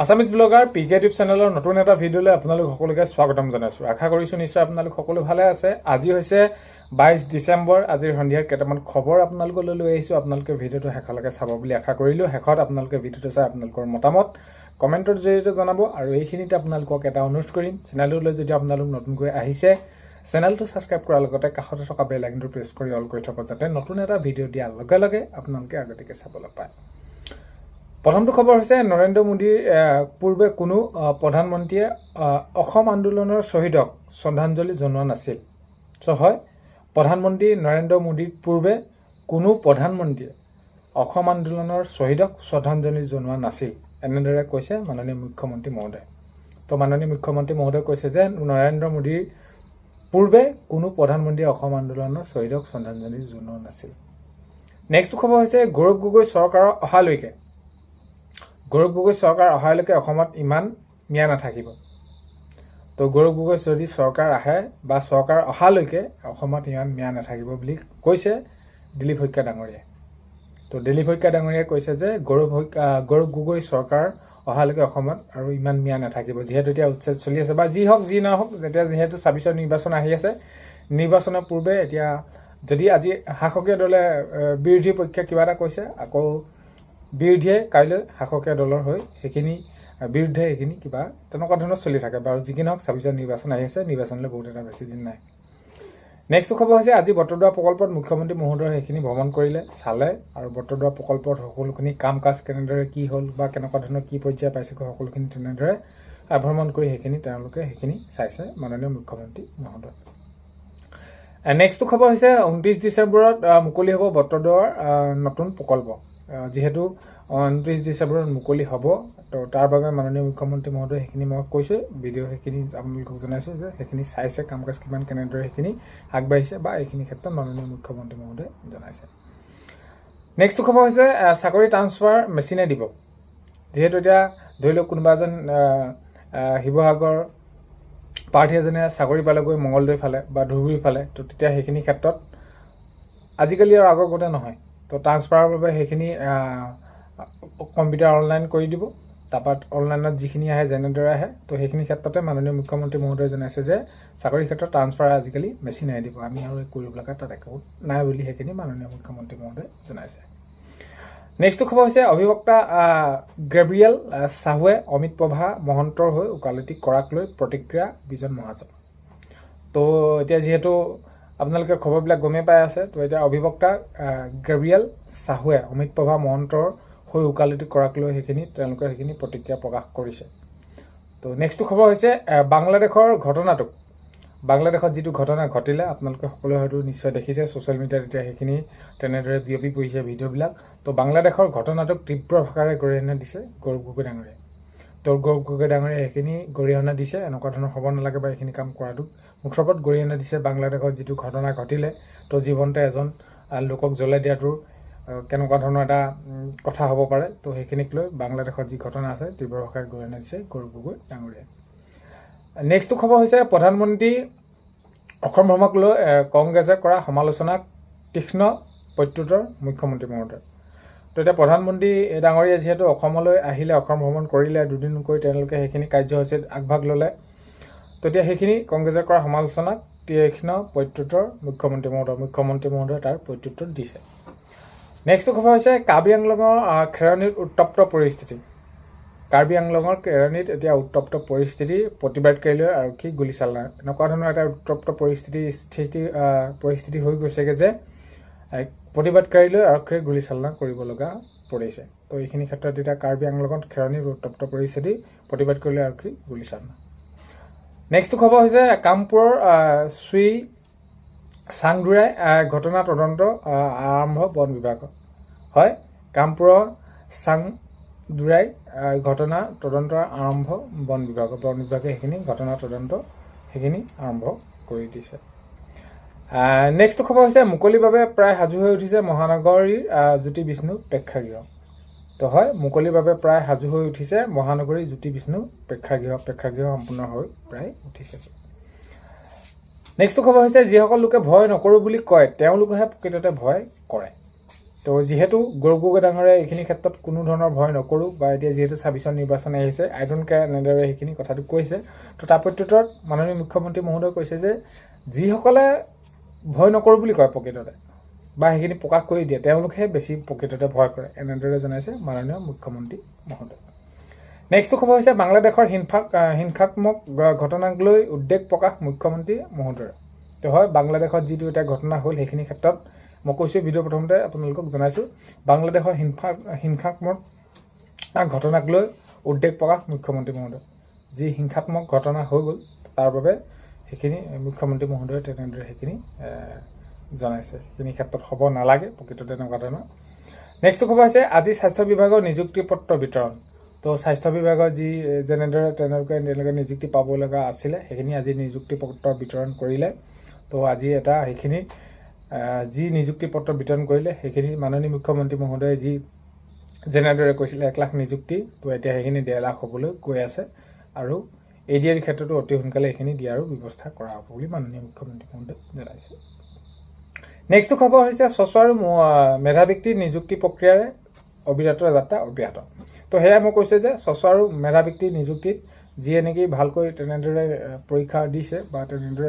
Assamese blogger পিকে tube চেনেলৰ নতুন এটা ভিডিঅ'লৈ আপোনালোক সকলোকে স্বাগতম জনাইছোঁ। আশা কৰিছোঁ নিশ্চয় আপোনালোক সকলো ভালে আছে। আজি হৈছে 22 ডিচেম্বৰ। আজিৰ সন্ধিয়াৰ কেইটামান খবৰ আপোনালোকলৈ লৈ আহিছোঁ। আপোনালোকে ভিডিঅ'টো শেষলৈকে চাব বুলি আশা কৰিলোঁ। শেষত আপোনালোকে ভিডিঅ'টো চাই আপোনালোকৰ মতামত কমেণ্টৰ জৰিয়তে জনাব। আৰু এইখিনিতে আপোনালোকক এটা অনুৰোধ কৰিম, চেনেলটোলৈ যদি আপোনালোক নতুনকৈ আহিছে, চেনেলটো ছাবস্ক্ৰাইব কৰাৰ লগতে কাষতে থকা বেল আইকনটো প্ৰেছ কৰি অল কৰি থ'ব, যাতে নতুন এটা ভিডিঅ' দিয়াৰ লগে লগে আপোনালোকে আগতীয়াকৈ চাবলৈ পায়। প্ৰথমটো খবৰ হৈছে নৰেন্দ্ৰ মোদীৰ পূৰ্বে কোনো প্ৰধানমন্ত্ৰীয়ে অসম আন্দোলনৰ শ্বহীদক শ্ৰদ্ধাঞ্জলি জনোৱা নাছিল। হয়, প্ৰধানমন্ত্ৰী নৰেন্দ্ৰ মোদীৰ পূৰ্বে কোনো প্ৰধানমন্ত্ৰীয়ে অসম আন্দোলনৰ শ্বহীদক শ্ৰদ্ধাঞ্জলি জনোৱা নাছিল, এনেদৰে কৈছে মাননীয় মুখ্যমন্ত্ৰী মহোদয়। তো মাননীয় মুখ্যমন্ত্ৰী মহোদয় কৈছে যে নৰেন্দ্ৰ মোদীৰ পূৰ্বে কোনো প্ৰধানমন্ত্ৰীয়ে অসম আন্দোলনৰ শ্বহীদক শ্ৰদ্ধাঞ্জলি জনোৱা নাছিল। নেক্সট খবৰ হৈছে গৌৰৱ গগৈ চৰকাৰৰ অহালৈকে অসমত ইমান মিয়া নাথাকিব। তো গৌৰৱ গগৈ যদি চৰকাৰ আহে বা চৰকাৰ অহালৈকে অসমত ইমান মিয়া নাথাকিব বুলি কৈছে দিলীপ শইকীয়া ডাঙৰীয়াই। তো দিলীপ শইকীয়া ডাঙৰীয়াই কৈছে যে গৌৰৱ গগৈ চৰকাৰ অহালৈকে অসমত আৰু ইমান মিয়া নাথাকিব, যিহেতু এতিয়া উচ্ছেদ চলি আছে বা যি হওক যি নহওক, যিহেতু ২৬ৰ নিৰ্বাচন আহি আছে। নিৰ্বাচনৰ পূৰ্বে এতিয়া যদি আজি শাসকীয় দলে বিৰোধী পক্ষে কিবা এটা কৈছে, আকৌ বিৰোধীয়ে কাইলৈ শাসকীয় দলৰ হৈ সেইখিনি বিৰুদ্ধে সেইখিনি কিবা তেনেকুৱা ধৰণৰ চলি থাকে বাৰু। যি কি নহওক ২৬ৰ নিৰ্বাচন আহি আছে, নিৰ্বাচনলৈ বহুত এটা বেছি দিন নাই। নেক্সট খবৰ হৈছে আজি বটদ্ৰৱা প্ৰকল্পত মুখ্যমন্ত্ৰী মহোদয়ে সেইখিনি ভ্ৰমণ কৰিলে, চালে, আৰু বটদ্ৰৱা প্ৰকল্পত সকলোখিনি কাম কাজ কেনেদৰে কি হ'ল বা কেনেকুৱা ধৰণৰ কি পৰ্যায় পাইছেগৈ সকলোখিনি তেনেদৰে ভ্ৰমণ কৰি সেইখিনি চাইছে মাননীয় মুখ্যমন্ত্ৰী মহোদয়। নেক্সট খবৰ হৈছে ২৯ ডিচেম্বৰত মুকলি হ'ব বটদ্ৰৱাৰ নতুন প্ৰকল্প। যিহেতু ২৯ ডিচেম্বৰত মুকলি হ'ব, তো তাৰ বাবে মাননীয় মুখ্যমন্ত্ৰী মহোদয় সেইখিনি মই কৈছোঁ, ভিডিঅ' সেইখিনি আপোনালোকক জনাইছোঁ যে সেইখিনি চাইছে, কাম কাজ কিমান কেনেদৰে সেইখিনি আগবাঢ়িছে বা এইখিনি ক্ষেত্ৰত মাননীয় মুখ্যমন্ত্ৰী মহোদয়ে জনাইছে। নেক্সট খবৰ হৈছে চাকৰি ট্ৰান্সফাৰ মেচিনে দিব। যিহেতু এতিয়া ধৰি লওক কোনোবা এজন শিৱসাগৰ প্ৰাৰ্থী এজনে চাকৰি পালেগৈ মঙলদৈ ফালে বা ধুবুৰী ফালে, তো তেতিয়া সেইখিনি ক্ষেত্ৰত আজিকালি আৰু আগৰ গতে নহয়, তো ট্ৰান্সফাৰৰ বাবে সেইখিনি কম্পিউটাৰ অনলাইন কৰি দিব। তাৰপৰা অনলাইনত যিখিনি আহে যেনেদৰে আহে, তো সেইখিনি ক্ষেত্ৰতে মাননীয় মুখ্যমন্ত্ৰী মহোদয়ে জনাইছে যে চাকৰিৰ ক্ষেত্ৰত ট্ৰান্সফাৰ আজিকালি মেচিনেৰে দিব, আমি আৰু কৰিব লগা তাত একো নাই বুলি সেইখিনি মাননীয় মুখ্যমন্ত্ৰী মহোদয়ে জনাইছে। নেক্সট খবৰ হৈছে অধিবক্তা গেব্ৰিয়েল চাহুৱে অমিত প্ৰভা মহন্তৰ হৈ ওকালতি কৰাক লৈ প্ৰতিক্ৰিয়া বিজন মহাজন। তো এতিয়া যিহেতু আপোনালোকে খবৰবিলাক গমেই পাই আছে, তো এতিয়া অধিবক্তা গেব্ৰিয়েল চাহুৱে অমিত প্ৰভা মহন্তৰ হৈ ওকালতি কৰাক লৈ তেওঁলোকে সেইখিনি প্ৰতিক্ৰিয়া প্ৰকাশ কৰিছে। তো নেক্সট খবৰ হৈছে বাংলাদেশত যিটো ঘটনা ঘটিলে, আপোনালোকে সকলোৱে হয়তো নিশ্চয় দেখিছে ছ'চিয়েল মিডিয়াত এতিয়া সেইখিনি তেনেদৰে বিয়পি পৰিছে ভিডিঅ'বিলাক। তো বাংলাদেশৰ ঘটনাটোক তীব্ৰ ভাষাৰে গৰিহণা দিছে গৌৰৱ গগৈ ডাঙৰীয়াই। তো গৌৰৱ গগৈ ডাঙৰীয়াই সেইখিনি গৰিহণা দিছে, এনেকুৱা ধৰণৰ হ'ব নালাগে বা এইখিনি কাম কৰাটো মুঠৰ গৰিহণা দিছে। বাংলাদেশত যিটো ঘটনা ঘটিলে, তো জীৱনতে এজন লোকক জ্বলাই দিয়াটো কেনেকুৱা ধৰণৰ এটা কথা হ'ব পাৰে, তো সেইখিনিক লৈ বাংলাদেশত যি ঘটনা আছে তীব্ৰ ভাষাৰে গৰিহণা দিছে গৌৰৱ গগৈ ডাঙৰীয়াই। নেক্সট খবৰ হৈছে প্ৰধানমন্ত্ৰী অসম ভ্ৰমণক লৈ কংগ্ৰেছে কৰা সমালোচনাক তীক্ষ্ণ প্ৰত্যুত্তৰ মুখ্যমন্ত্ৰী মহোদয়। তো এতিয়া প্ৰধানমন্ত্ৰী ডাঙৰীয়াই যিহেতু অসমলৈ আহিলে, অসম ভ্ৰমণ কৰিলে, দুদিনকৈ তেওঁলোকে সেইখিনি কাৰ্যসূচীত আগভাগ ল'লে, তো এতিয়া সেইখিনি কংগ্ৰেছে কৰা সমালোচনাক তীক্ষ্ণ প্ৰত্যুত্তৰ মুখ্যমন্ত্ৰী মহোদয়ে তাৰ প্ৰত্যুত্তৰ দিছে। নেক্সট খবৰ হৈছে কাৰ্বি আংলঙৰ খেৰণীত উত্তপ্ত পৰিস্থিতি। কাৰ্বি আংলঙৰ খেৰণীত এতিয়া উত্তপ্ত পৰিস্থিতি, প্ৰতিবাদকাৰীলৈ আৰক্ষী গুলীচালনা, এনেকুৱা ধৰণৰ এটা উত্তপ্ত পৰিস্থিতি হৈ গৈছেগৈ যে প্ৰতিবাদকাৰীলৈ আৰক্ষীয়ে গুলীচালনা কৰিব লগা পৰিছে। তো এইখিনি ক্ষেত্ৰত এতিয়া কাৰ্বি আংলঙত খেৰণীত উত্তপ্ত পৰিস্থিতি, প্ৰতিবাদকাৰীলৈ আৰক্ষী গুলীচালনা। নেক্সট খবৰ হৈছে কামপুৰৰ চুই চাংদুৰাই ঘটনা তদন্ত আৰম্ভ বন বিভাগৰ। হয়, কামপুৰৰ চাংদুৰাই ঘটনা তদন্ত আৰম্ভ বন বিভাগে সেইখিনি ঘটনা তদন্ত আৰম্ভ কৰি দিছে। নেক্সট খবৰ হৈছে মুকলিৰ বাবে প্ৰায় সাজু হৈ উঠিছে মহানগৰীৰ জ্যোতি বিষ্ণু প্ৰেক্ষাগৃহ। তো হয়, মুকলিৰ বাবে প্ৰায় সাজু হৈ উঠিছে মহানগৰীৰ জ্যোতি বিষ্ণু প্ৰেক্ষাগৃহ সম্পূৰ্ণ হৈ প্ৰায় উঠিছে। নেক্সট খবৰ হৈছে যিসকল লোকে ভয় নকৰোঁ বুলি কয় তেওঁলোকেহে প্ৰকৃততে ভয় কৰে। তো তো যিহেতু গৌৰৱ গগৈ ডাঙৰীয়া এইখিনি ক্ষেত্ৰত কোনো ধৰণৰ ভয় নকৰোঁ বা এতিয়া যিহেতু 26 নিৰ্বাচন আহিছে আই ডোণ্ট কেয়াৰ এনেদৰে সেইখিনি কথাটো কৈছে তো তাৰ প্ৰত্যুত্তৰত মাননীয় মুখ্যমন্ত্ৰী মহোদয়ে কৈছে যে যিসকলে ভয় নকৰোঁ বুলি কয় প্ৰকৃততে বা সেইখিনি প্ৰকাশ কৰি দিয়ে তেওঁলোকহে বেছি প্ৰকৃততে ভয় কৰে এনেদৰে জনাইছে মাননীয় মুখ্যমন্ত্ৰী মহোদয় নেক্সট খবৰ হৈছে বাংলাদেশৰ হিংসাত্মক ঘটনাক লৈ উদ্বেগ প্ৰকাশ মুখ্যমন্ত্ৰী মহোদয় তো হয় বাংলাদেশত যিটো এটা ঘটনা হ'ল সেইখিনি ক্ষেত্ৰত মই কৈছোঁ ভিডিঅ' প্ৰথমতে আপোনালোকক জনাইছোঁ বাংলাদেশৰ হিংসাত্মক ঘটনাক লৈ উদ্বেগ প্ৰকাশ মুখ্যমন্ত্ৰী মহোদয় যি হিংসাত্মক ঘটনা হৈ গ'ল তাৰ বাবে সেইখিনি মুখ্যমন্ত্ৰী মহোদয়ে তেনেদৰে সেইখিনি জনাইছে সেইখিনি ক্ষেত্ৰত হ'ব নালাগে প্ৰকৃততে এনেকুৱা ধৰণৰ নেক্সট খবৰ হৈছে আজি স্বাস্থ্য বিভাগৰ নিযুক্তি পত্ৰ বিতৰণ তো স্বাস্থ্য বিভাগৰ যি যেনেদৰে তেওঁলোকে নিযুক্তি পাব লগা আছিলে সেইখিনি আজি নিযুক্তি পত্ৰ বিতৰণ কৰিলে তো আজি এটা সেইখিনি যি নিযুক্তি পত্ৰ বিতৰণ কৰিলে সেইখিনি মাননীয় মুখ্যমন্ত্ৰী মহোদয়ে যি যেনেদৰে কৈছিলে 1 লাখ নিযুক্তি তো এতিয়া সেইখিনি 1.5 লাখ হ'বলৈ গৈ আছে আৰু এডিআৰ ক্ষেত্ৰতো অতি সোনকালে এইখিনি দিয়াৰো ব্যৱস্থা কৰা হ'ব বুলি মাননীয় মুখ্যমন্ত্ৰী মহোদয়ে জনাইছে নেক্সট খবৰ হৈছে স্বচ্ছ আৰু মেধাবৃত্তিৰ নিযুক্তি প্ৰক্ৰিয়াৰে অবিৰত যাত্ৰা অব্যাহত তো সেয়া মই কৈছে যে স্বচ্ছ আৰু মেধাবৃত্তিৰ নিযুক্তিত যিয়ে নেকি ভালকৈ তেনেদৰে পৰীক্ষা দিছে বা তেনেদৰে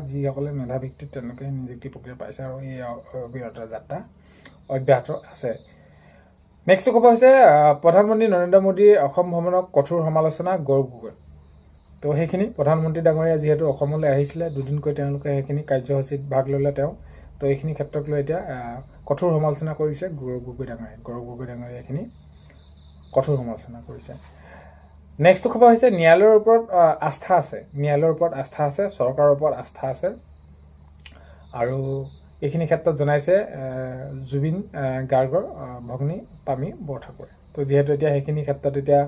যিসকলে মেধাবৃত্তিত তেওঁলোকে নিযুক্তি প্ৰক্ৰিয়া পাইছে আৰু এই অবিৰত যাত্ৰা অব্যাহত আছে নেক্সট খবৰ হৈছে প্ৰধানমন্ত্ৰী নৰেন্দ্ৰ মোদীৰ অসম ভ্ৰমণক কঠোৰ সমালোচনা গৌৰৱ গগৈ তো সেইখিনি প্ৰধানমন্ত্ৰী ডাঙৰীয়া যিহেতু অসমলৈ আহিছিলে দুদিনকৈ তেওঁলোকে সেইখিনি কাৰ্যসূচীত ভাগ ল'লে তেওঁ তো এইখিনি ক্ষেত্ৰক লৈ এতিয়া কঠোৰ সমালোচনা কৰিছে গৌৰৱ গগৈ ডাঙৰীয়া এইখিনি কঠোৰ সমালোচনা কৰিছে নেক্সট খবৰ হৈছে ন্যায়ালয়ৰ ওপৰত আস্থা আছে চৰকাৰৰ ওপৰত আস্থা আছে আৰু এইখিনি ক্ষেত্ৰত জনাইছে জুবিন গাৰ্গৰ ভগ্নী পামী বৰঠাকুৰে তো যিহেতু এতিয়া সেইখিনি ক্ষেত্ৰত এতিয়া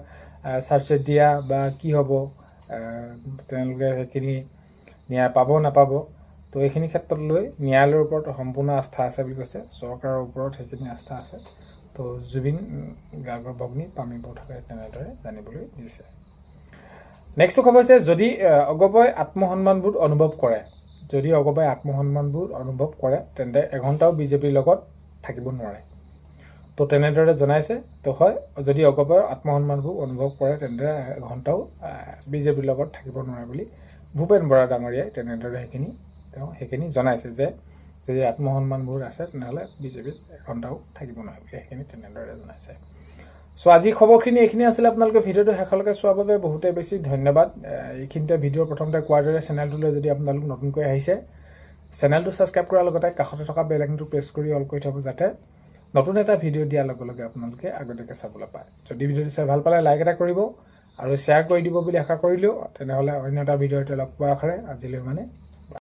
চাৰ্জশ্বিট দিয়া বা কি হ'ব তেওঁলোকে সেইখিনি ন্যায় পাব নাপাব তো এইখিনি ক্ষেত্ৰত লৈ ন্যায়ালয়ৰ ওপৰত সম্পূৰ্ণ আস্থা আছে বুলি কৈছে চৰকাৰৰ ওপৰত সেইখিনি আস্থা আছে তো জুবিন গাৰ্গৰ ভগ্নী পামী বৰঠাকুৰে তেনেদৰে জানিবলৈ দিছে নেক্সট খবৰ হৈছে যদি অগপই আত্মসন্মানবোধ অনুভৱ কৰে তেন্তে এঘণ্টাও বিজেপিৰ লগত থাকিব নোৱাৰে তো তেনেদৰে জনাইছে তো হয় যদি অগপই আত্মসন্মানবোধ অনুভৱ কৰে তেন্তে এঘণ্টাও বিজেপিৰ লগত থাকিব নোৱাৰে বুলি ভূপেন বৰা ডাঙৰীয়াই তেনেদৰে সেইখিনি জনাইছে যে যদি আত্মসন্মানবোৰ আছে তেনেহ'লে বিজেপিত এঘণ্টাও থাকিব নোৱাৰে বুলি সেইখিনি তেনেদৰে জনাইছে সো আজি খবৰখিনি এইখিনি আছিলে আপোনালোকে ভিডিঅ'টো শেষলৈকে চোৱাৰ বাবে বহুতেই বেছি ধন্যবাদ এইখিনিতে ভিডিঅ'ৰ প্ৰথমতে কোৱাৰ দৰে চেনেলটোলৈ যদি আপোনালোক নতুনকৈ আহিছে চেনেলটো ছাবস্ক্ৰাইব কৰাৰ লগতে কাষতে থকা বেল আইকনটো প্ৰেছ কৰি অল কৰি থ'ব যাতে নতুন এটা ভিডিঅ' দিয়াৰ লগে লগে আপোনালোকে আগতীয়াকৈ চাবলৈ পায় যদি ভিডিঅ'টো চাই ভাল পালে লাইক এটা কৰিব আৰু শ্বেয়াৰ কৰি দিব বুলি আশা কৰিলোঁ তেনেহ'লে অন্য এটা ভিডিঅ'তে লগ পোৱাৰ আশাৰে আজিলৈ